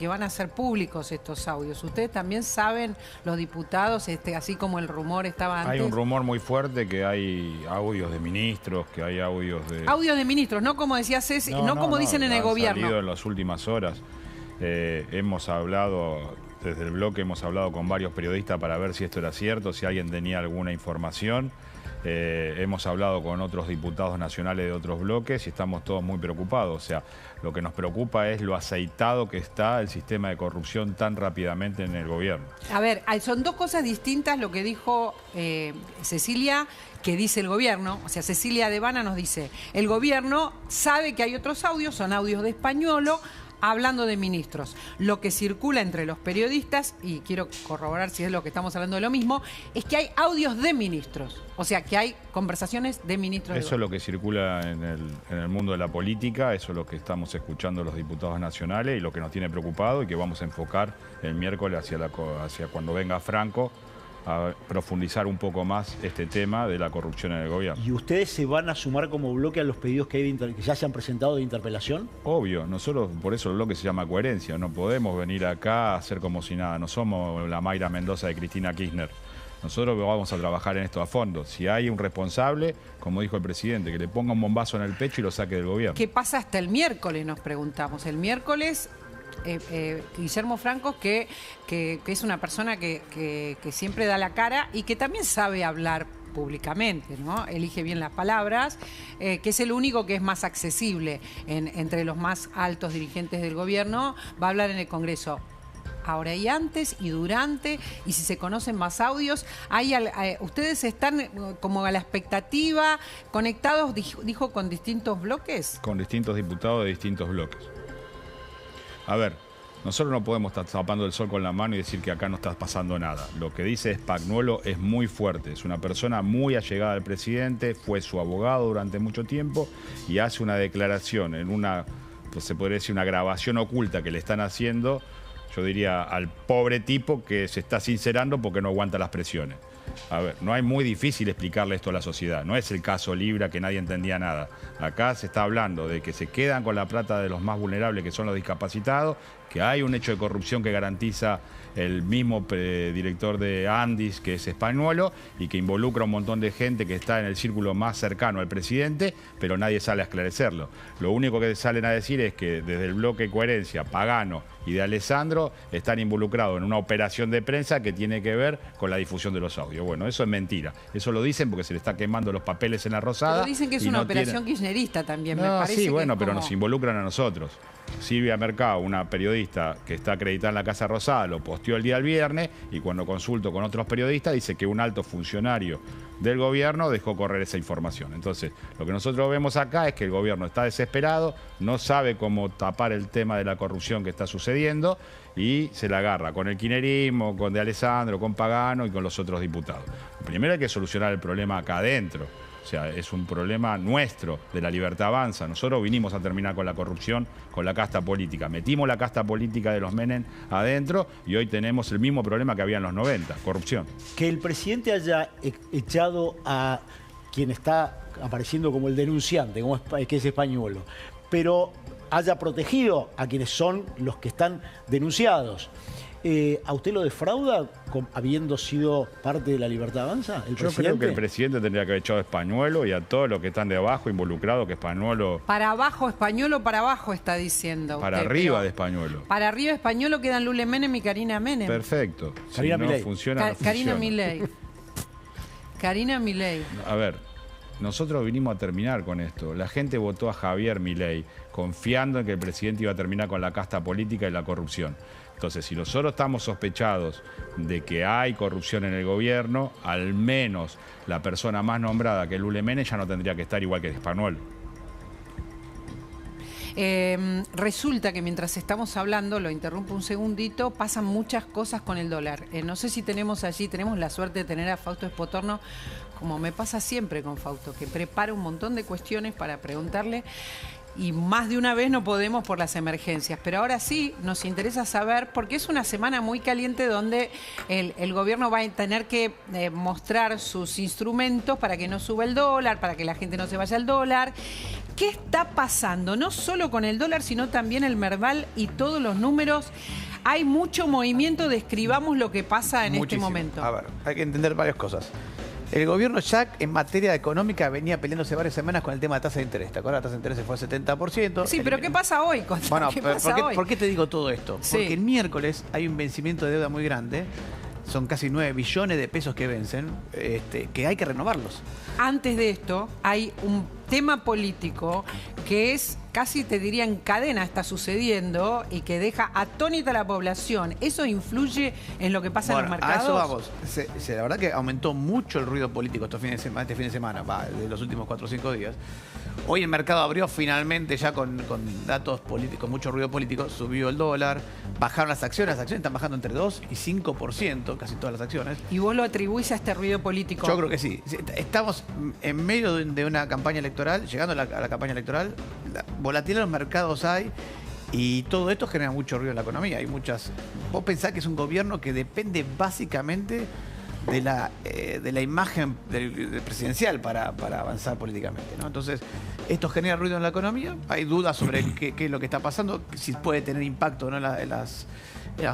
que van a ser públicos estos audios. ¿Ustedes también saben, los diputados, así como el rumor estaba antes? Hay un rumor muy fuerte que hay audios de ministros, que hay audios de... Audios de ministros, no como decía Ceci, no como dicen en el gobierno. Han salido en las últimas horas. Hemos hablado, desde el bloque hemos hablado con varios periodistas para ver si esto era cierto, si alguien tenía alguna información. Hemos hablado con otros diputados nacionales de otros bloques y estamos todos muy preocupados. O sea, lo que nos preocupa es lo aceitado que está el sistema de corrupción tan rápidamente en el gobierno. A ver, son dos cosas distintas lo que dijo Cecilia, que dice el gobierno. O sea, Cecilia Devana nos dice, el gobierno sabe que hay otros audios, son audios de Españolo, hablando de ministros. Lo que circula entre los periodistas, y quiero corroborar si es lo que estamos hablando de lo mismo, es que hay audios de ministros. O sea, que hay conversaciones de ministros. Eso es lo que circula en el mundo de la política, eso es lo que estamos escuchando los diputados nacionales y lo que nos tiene preocupado y que vamos a enfocar el miércoles hacia cuando venga Franco a profundizar un poco más este tema de la corrupción en el gobierno. ¿Y ustedes se van a sumar como bloque a los pedidos que ya se han presentado de interpelación? Obvio, nosotros, por eso el bloque se llama coherencia, no podemos venir acá a hacer como si nada, no somos la Mayra Mendoza de Cristina Kirchner. Nosotros vamos a trabajar en esto a fondo. Si hay un responsable, como dijo el presidente, que le ponga un bombazo en el pecho y lo saque del gobierno. ¿Qué pasa hasta el miércoles? Nos preguntamos. El miércoles... Guillermo Franco, que es una persona que siempre da la cara y que también sabe hablar públicamente, ¿no? Elige bien las palabras, que es el único que es más accesible entre los más altos dirigentes del gobierno, va a hablar en el Congreso. Ahora y antes y durante, y si se conocen más audios, ustedes están como a la expectativa, conectados, dijo, con distintos bloques. Con distintos diputados de distintos bloques. A ver, nosotros no podemos estar tapando el sol con la mano y decir que acá no está pasando nada. Lo que dice Spagnuolo es muy fuerte. Es una persona muy allegada al presidente, fue su abogado durante mucho tiempo y hace una declaración en una, pues se podría decir, una grabación oculta que le están haciendo, yo diría, al pobre tipo que se está sincerando porque no aguanta las presiones. A ver, no es muy difícil explicarle esto a la sociedad. No es el caso Libra que nadie entendía nada. Acá se está hablando de que se quedan con la plata de los más vulnerables, que son los discapacitados, que hay un hecho de corrupción que garantiza el mismo director de Andis, que es Spagnuolo, y que involucra a un montón de gente que está en el círculo más cercano al presidente, pero nadie sale a esclarecerlo. Lo único que salen a decir es que desde el bloque Coherencia, Pagano y de Alessandro están involucrados en una operación de prensa que tiene que ver con la difusión de los audios. Bueno, eso es mentira. Eso lo dicen porque se le está quemando los papeles en la Rosada. Pero dicen que es una operación kirchnerista también, me parece. Sí, bueno, pero como... nos involucran a nosotros. Silvia Mercado, una periodista que está acreditada en la Casa Rosada, lo posteó el día del viernes y cuando consulto con otros periodistas dice que un alto funcionario del gobierno dejó correr esa información. Entonces, lo que nosotros vemos acá es que el gobierno está desesperado, no sabe cómo tapar el tema de la corrupción que está sucediendo y se la agarra con el kirchnerismo, con De Alessandro, con Pagano y con los otros diputados. Primero hay que solucionar el problema acá adentro. O sea, es un problema nuestro, de la Libertad Avanza. Nosotros vinimos a terminar con la corrupción, con la casta política. Metimos la casta política de los Menem adentro y hoy tenemos el mismo problema que había en los 90, corrupción. Que el presidente haya echado a quien está apareciendo como el denunciante, que es Spagnuolo, pero haya protegido a quienes son los que están denunciados. ¿A usted lo defrauda habiendo sido parte de la Libertad Avanza? Yo creo que el presidente tendría que haber echado a Spagnuolo y a todos los que están debajo involucrados, que Spagnuolo... Para abajo, Spagnuolo para abajo está diciendo. Para arriba de Spagnuolo. Para arriba de Spagnuolo quedan Lule Menem y Karina Menem. Perfecto. Karina si no Milei. funciona, no funciona. Karina Milei. Karina Milei. A ver, nosotros vinimos a terminar con esto. La gente votó a Javier Milei confiando en que el presidente iba a terminar con la casta política y la corrupción. Entonces, si nosotros estamos sospechados de que hay corrupción en el gobierno, al menos la persona más nombrada, que es Lule Menem, ya no tendría que estar igual que Spagnuolo. Resulta que mientras estamos hablando, lo interrumpo un segundito, pasan muchas cosas con el dólar. No sé si tenemos la suerte de tener a Fausto Espotorno, como me pasa siempre con Fausto, que prepara un montón de cuestiones para preguntarle. Y más de una vez no podemos por las emergencias. Pero ahora sí nos interesa saber, porque es una semana muy caliente donde el gobierno va a tener que mostrar sus instrumentos para que no suba el dólar, para que la gente no se vaya al dólar. ¿Qué está pasando? No solo con el dólar, sino también el Merval y todos los números. Hay mucho movimiento, describamos lo que pasa en este momento. A ver, hay que entender varias cosas. El gobierno ya en materia económica venía peleándose varias semanas con el tema de tasa de interés. ¿Te acuerdas? La tasa de interés se fue al 70%. Sí, pero ¿qué pasa hoy? Bueno, ¿Qué pasa hoy? ¿por qué te digo todo esto? Sí. Porque el miércoles hay un vencimiento de deuda muy grande. Son casi 9 billones de pesos que vencen, que hay que renovarlos. Antes de esto, hay un tema político que es, casi te diría, en cadena está sucediendo y que deja atónita a la población. ¿Eso influye en lo que pasa en los mercados? A eso vamos. La verdad que aumentó mucho el ruido político este fin de semana, de los últimos 4 o 5 días. Hoy el mercado abrió finalmente ya con datos políticos, con mucho ruido político, subió el dólar, bajaron las acciones están bajando entre 2 y 5%, casi todas las acciones. ¿Y vos lo atribuís a este ruido político? Yo creo que sí. Estamos en medio de una campaña electoral, llegando a la campaña electoral, la volatilidad en los mercados hay, y todo esto genera mucho ruido en la economía. Hay muchas. Vos pensás que es un gobierno que depende básicamente de la imagen del presidencial para avanzar políticamente, ¿no? Entonces, esto genera ruido en la economía. Hay dudas sobre qué es lo que está pasando, si puede tener impacto o no en las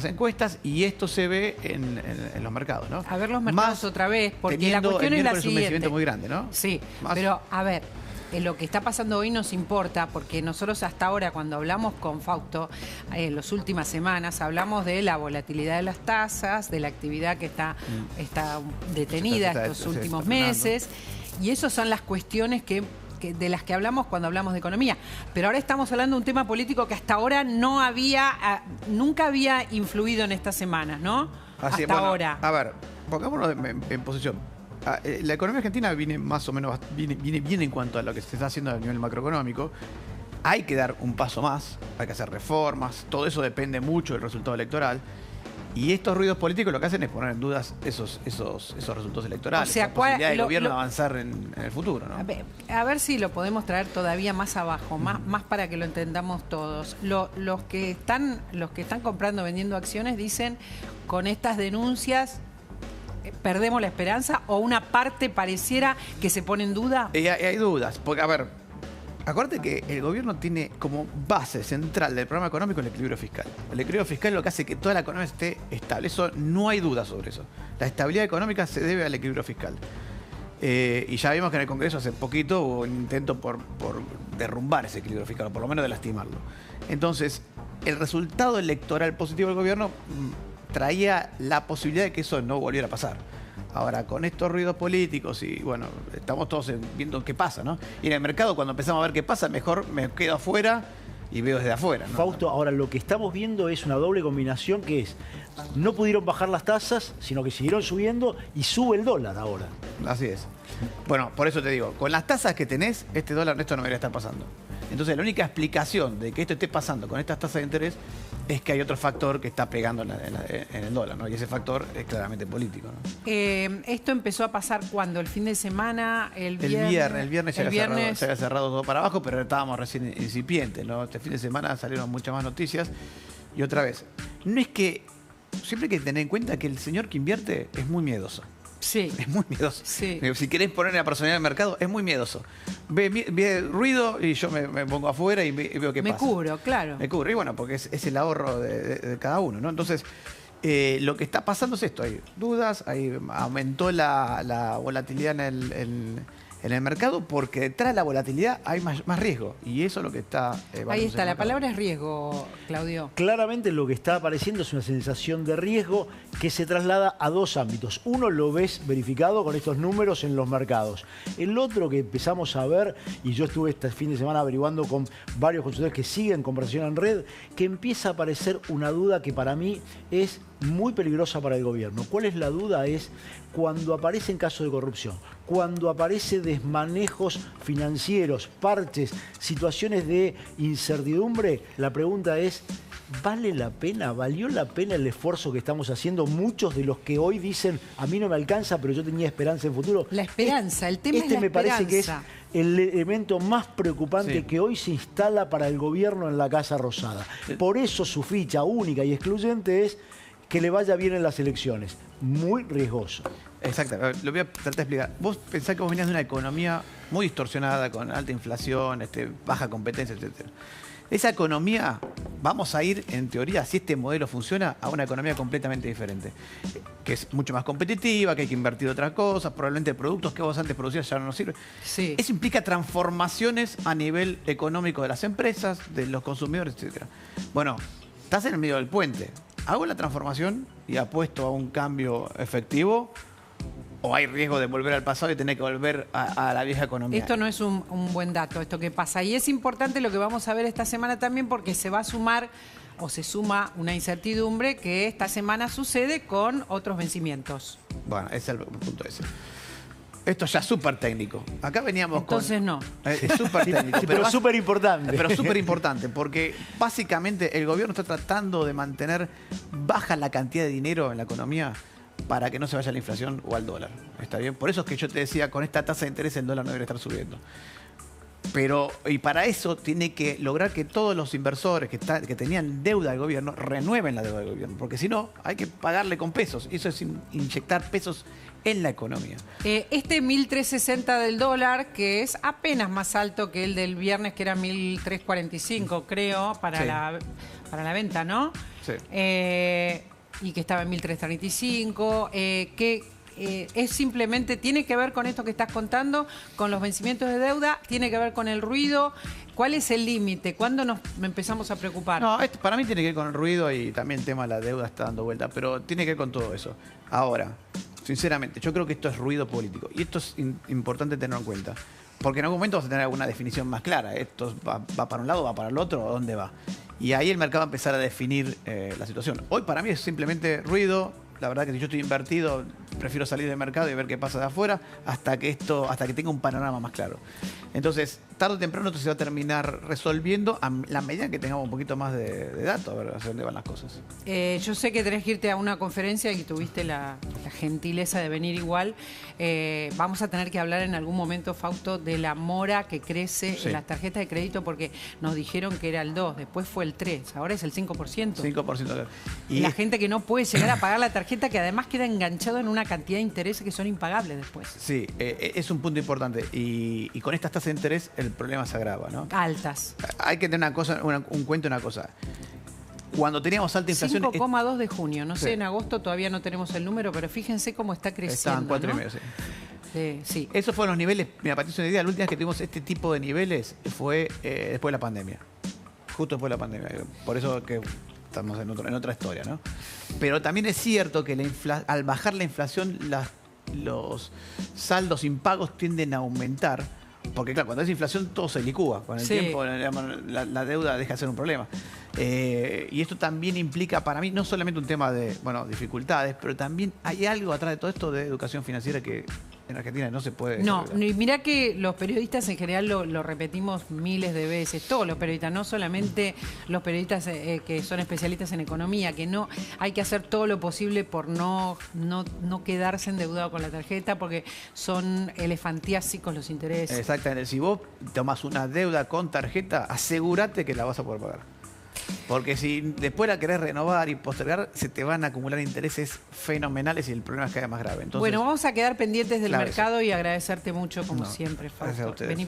encuestas, y esto se ve en los mercados, ¿no? A ver los mercados Más otra vez, porque la teniendo cuestión el es la miércoles un siguiente. vencimiento muy grande, ¿no? Sí, Más. pero a ver, lo que está pasando hoy nos importa, porque nosotros hasta ahora, cuando hablamos con Fausto, en las últimas semanas, hablamos de la volatilidad de las tasas, de la actividad que está detenida estos últimos meses, y esas son las cuestiones de las que hablamos cuando hablamos de economía. Pero ahora estamos hablando de un tema político que hasta ahora nunca había influido en estas semanas, ¿no? Así, hasta bueno, ahora. A ver, pongámonos en posición. La economía argentina viene más o menos viene bien en cuanto a lo que se está haciendo a nivel macroeconómico. Hay que dar un paso más, hay que hacer reformas, todo eso depende mucho del resultado electoral. Y estos ruidos políticos lo que hacen es poner en dudas esos resultados electorales, O sea, la posibilidad del gobierno de avanzar en el futuro, ¿no? A ver si lo podemos traer todavía más abajo, más para que lo entendamos todos. Los que están comprando, vendiendo acciones, dicen, con estas denuncias perdemos la esperanza, o una parte pareciera que se pone en duda. Hay dudas, porque, a ver, acuérdate que el gobierno tiene como base central del programa económico el equilibrio fiscal. El equilibrio fiscal es lo que hace que toda la economía esté estable. Eso no hay duda sobre eso. La estabilidad económica se debe al equilibrio fiscal. Y ya vimos que en el Congreso hace poquito hubo un intento por derrumbar ese equilibrio fiscal, o por lo menos de lastimarlo. Entonces, el resultado electoral positivo del gobierno traía la posibilidad de que eso no volviera a pasar. Ahora, con estos ruidos políticos y, bueno, estamos todos viendo qué pasa, ¿no? Y en el mercado, cuando empezamos a ver qué pasa, mejor me quedo afuera y veo desde afuera, ¿no? Fausto, ahora lo que estamos viendo es una doble combinación, que es, no pudieron bajar las tasas, sino que siguieron subiendo y sube el dólar ahora. Así es. Bueno, por eso te digo, con las tasas que tenés, esto no debería estar pasando. Entonces, la única explicación de que esto esté pasando con estas tasas de interés es que hay otro factor que está pegando en el dólar, ¿no? Y ese factor es claramente político, ¿no? Esto empezó a pasar cuando, el fin de semana, el viernes ya había cerrado todo para abajo, pero estábamos recién incipientes, ¿no? Este fin de semana salieron muchas más noticias. Y otra vez, no es que, siempre hay que tener en cuenta que el señor que invierte es muy miedoso. Sí. Es muy miedoso. Sí. Si querés poner a personalidad del mercado, es muy miedoso. Ve ruido y yo me pongo afuera y veo qué pasa. Me cubro, claro. Me cubro. Y bueno, porque es el ahorro de cada uno, ¿no? Entonces, lo que está pasando es esto. Hay dudas, aumentó la volatilidad en el mercado, porque detrás de la volatilidad hay más riesgo. Y eso es lo que está... Ahí está, la palabra es riesgo, Claudio. Claramente lo que está apareciendo es una sensación de riesgo que se traslada a dos ámbitos. Uno lo ves verificado con estos números en los mercados. El otro que empezamos a ver, y yo estuve este fin de semana averiguando con varios consultores que siguen conversación en red, que empieza a aparecer una duda que para mí es muy peligrosa para el gobierno. ¿Cuál es la duda? Es cuando aparecen casos de corrupción, cuando aparecen desmanejos financieros, parches, situaciones de incertidumbre, la pregunta es, ¿vale la pena? ¿Valió la pena el esfuerzo que estamos haciendo? Muchos de los que hoy dicen, a mí no me alcanza, pero yo tenía esperanza en futuro. La esperanza, el tema es la me esperanza. parece que es el elemento más preocupante que hoy se instala para el gobierno en la Casa Rosada. Por eso su ficha única y excluyente es que le vaya bien en las elecciones. Muy riesgoso. Exacto, lo voy a tratar de explicar. Vos pensás que vos venías de una economía muy distorsionada, con alta inflación, baja competencia, etc. Esa economía, vamos a ir, en teoría, si este modelo funciona, a una economía completamente diferente. Que es mucho más competitiva, que hay que invertir otras cosas, probablemente productos que vos antes producías ya no nos sirven. Sí. Eso implica transformaciones a nivel económico de las empresas, de los consumidores, etc. Bueno, estás en el medio del puente. ¿Hago la transformación y apuesto a un cambio efectivo? ¿O hay riesgo de volver al pasado y tener que volver a la vieja economía? Esto no es un buen dato, esto que pasa. Y es importante lo que vamos a ver esta semana también, porque se va a sumar o se suma una incertidumbre que esta semana sucede con otros vencimientos. Bueno, ese es el punto ese. Esto ya es súper técnico. Acá veníamos Entonces con... no. Es súper técnico. Pero súper importante. Pero súper importante, porque básicamente el gobierno está tratando de mantener baja la cantidad de dinero en la economía para que no se vaya a la inflación o al dólar. ¿Está bien? Por eso es que yo te decía, con esta tasa de interés el dólar no debería estar subiendo. Pero, y para eso tiene que lograr que todos los inversores que tenían deuda del gobierno renueven la deuda del gobierno, porque si no, hay que pagarle con pesos. Y eso es inyectar pesos en la economía. Este 1.360 del dólar, que es apenas más alto que el del viernes, que era 1.345, creo, para, Sí. para la venta, ¿no? Sí. Y que estaba en 1.335, es simplemente, tiene que ver con esto que estás contando, con los vencimientos de deuda, tiene que ver con el ruido. ¿Cuál es el límite? ¿Cuándo nos empezamos a preocupar? No, esto para mí tiene que ver con el ruido y también el tema de la deuda está dando vuelta, pero tiene que ver con todo eso. Ahora, sinceramente, yo creo que esto es ruido político y esto es importante tenerlo en cuenta. Porque en algún momento vas a tener alguna definición más clara. ¿Esto va para un lado, va para el otro o dónde va? Y ahí el mercado va a empezar a definir la situación. Hoy para mí es simplemente ruido. La verdad que si yo estoy invertido, prefiero salir del mercado y ver qué pasa de afuera hasta que tenga un panorama más claro. Entonces, tarde o temprano esto se va a terminar resolviendo a la medida que tengamos un poquito más de datos, a ver hacia dónde van las cosas. Yo sé que tenés que irte a una conferencia y tuviste la gentileza de venir igual. Vamos a tener que hablar en algún momento, Fausto, de la mora que crece Sí. en las tarjetas de crédito, porque nos dijeron que era el 2, después fue el 3, ahora es el 5%. 5%. Y la gente que no puede llegar a pagar la tarjeta, que además queda enganchado en una cantidad de intereses que son impagables después. Sí, es un punto importante. Y con estas tasas de interés el problema se agrava, ¿no? Altas. Hay que tener un cuento, una cosa. Cuando teníamos alta inflación... 5,2 de junio. No Sí. sé, en agosto todavía no tenemos el número, pero fíjense cómo está creciendo. Estaban 4,5, ¿no? sí. Sí. Esos fueron los niveles, mira, para que te des una idea, la última vez que tuvimos este tipo de niveles fue después de la pandemia. Justo después de la pandemia. Por eso que estamos en otra historia, ¿no? Pero también es cierto que al bajar la inflación, los saldos impagos tienden a aumentar. Porque claro, cuando es inflación todo se licúa. Con el Sí. tiempo la deuda deja de ser un problema. Y esto también implica para mí no solamente un tema de dificultades, pero también hay algo atrás de todo esto de educación financiera que en Argentina no se puede... No, desarrollar. y mirá que los periodistas en general lo repetimos miles de veces, todos los periodistas, no solamente los periodistas que son especialistas en economía, que no hay que hacer todo lo posible por no quedarse endeudado con la tarjeta, porque son elefantiásicos los intereses. Exactamente. Si vos tomás una deuda con tarjeta, asegúrate que la vas a poder pagar. Porque si después la querés renovar y postergar, se te van a acumular intereses fenomenales y el problema es cada vez más grave. Entonces, Bueno, vamos a quedar pendientes del claro, mercado y agradecerte mucho, como No, siempre, gracias a Fausto. ustedes. Vení